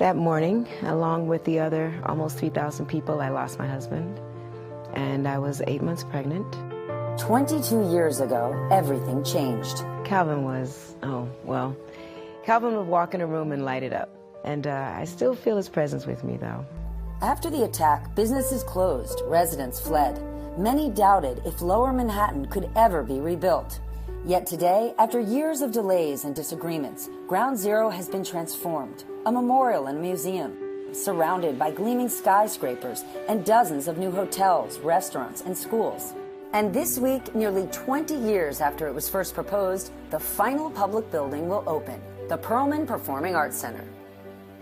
That morning, along with the other almost 3,000 people, I lost my husband, and I was 8 months pregnant. 22 years ago, everything changed. Calvin would walk in a room and light it up. And I still feel his presence with me, though. After the attack, businesses closed, residents fled. Many doubted if Lower Manhattan could ever be rebuilt. Yet today, after years of delays and disagreements, Ground Zero has been transformed. A memorial and museum, surrounded by gleaming skyscrapers and dozens of new hotels, restaurants, and schools. And this week, nearly 20 years after it was first proposed, the final public building will open, the Perelman Performing Arts Center.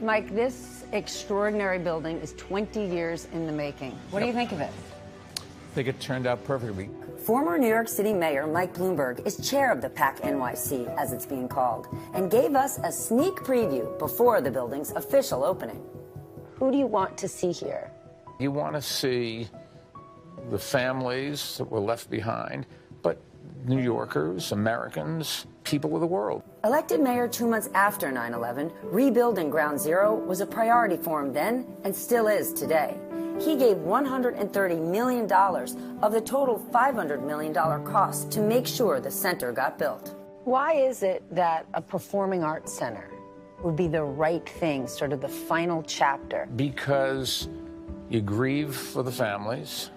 Mike, this extraordinary building is 20 years in the making. What do you think of it? I think it turned out perfectly. Former New York City Mayor Mike Bloomberg is chair of the PAC NYC, as it's being called, and gave us a sneak preview before the building's official opening. Who do you want to see here? You want to see the families that were left behind, but New Yorkers, Americans, people of the world. Elected mayor 2 months after 9/11, rebuilding Ground Zero was a priority for him then and still is today. He gave $130 million of the total $500 million cost to make sure the center got built. Why is it that a performing arts center would be the right thing, sort of the final chapter? Because you grieve for the families.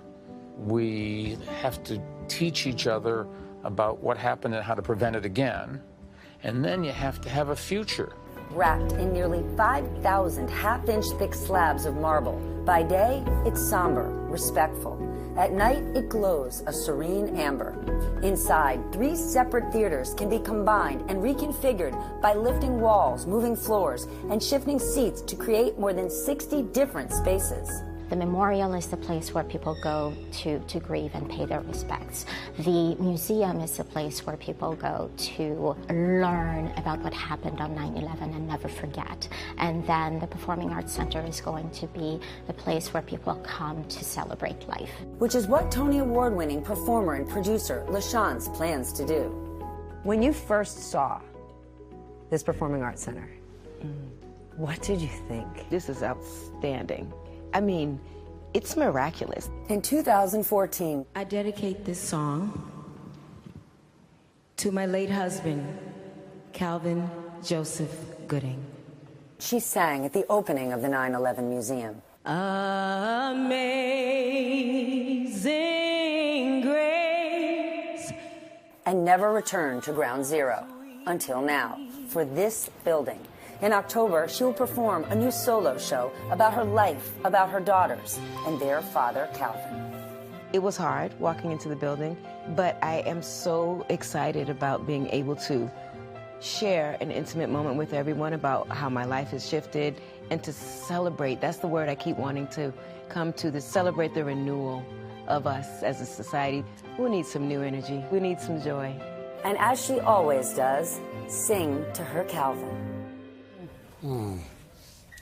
We have to teach each other about what happened and how to prevent it again. And then you have to have a future. Wrapped in nearly 5,000 half-inch thick slabs of marble. By day, it's somber, respectful. At night, it glows a serene amber. Inside, 3 separate theaters can be combined and reconfigured by lifting walls, moving floors, and shifting seats to create more than 60 different spaces. The memorial is the place where people go to grieve and pay their respects. The museum is the place where people go to learn about what happened on 9/11 and never forget. And then the Performing Arts Center is going to be the place where people come to celebrate life. Which is what Tony Award-winning performer and producer LaChanze plans to do. When you first saw this Performing Arts Center, what did you think? This is outstanding. I mean, it's miraculous. In 2014, I dedicate this song to my late husband, Calvin Joseph Gooding. she sang at the opening of the 9/11 Museum. Amazing grace. And never returned to Ground Zero until now, for this building. In October, she will perform a new solo show about her life, about her daughters, and their father, Calvin. It was hard walking into the building, but I am so excited about being able to share an intimate moment with everyone about how my life has shifted and to celebrate. That's the word I keep wanting to come to celebrate the renewal of us as a society. We need some new energy. We need some joy. And as she always does, sing to her Calvin.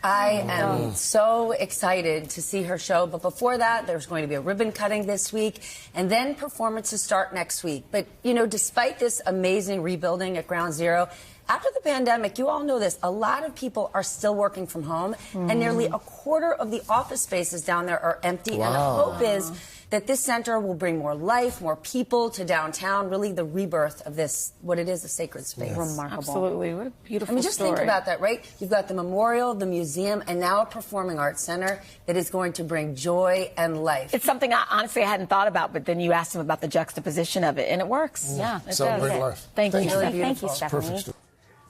I am so excited to see her show. But before that, there's going to be a ribbon cutting this week, and then performances start next week. But, you know, despite this amazing rebuilding at Ground Zero, after the pandemic, you all know this, a lot of people are still working from home, and nearly a quarter of the office spaces down there are empty. Wow. And the hope is that this center will bring more life, more people to downtown, really the rebirth of this, what it is, a sacred space. Yes. Remarkable. Absolutely. What a beautiful I mean, just story. think about that, right? You've got the memorial, the museum, and now a performing arts center that is going to bring joy and life. It's something I honestly hadn't thought about, but then you asked him about the juxtaposition of it, and it works. Yeah, it Celebrate does. life. Thank you. Really Thank you, beautiful. Stephanie. Perfect story.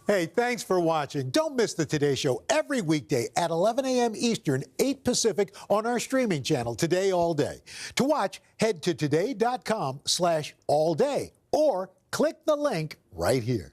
Hey, thanks for watching. Don't miss the Today Show every weekday at 11 a.m. Eastern, 8 Pacific on our streaming channel, Today All Day. To watch, head to today.com/allday or click the link right here.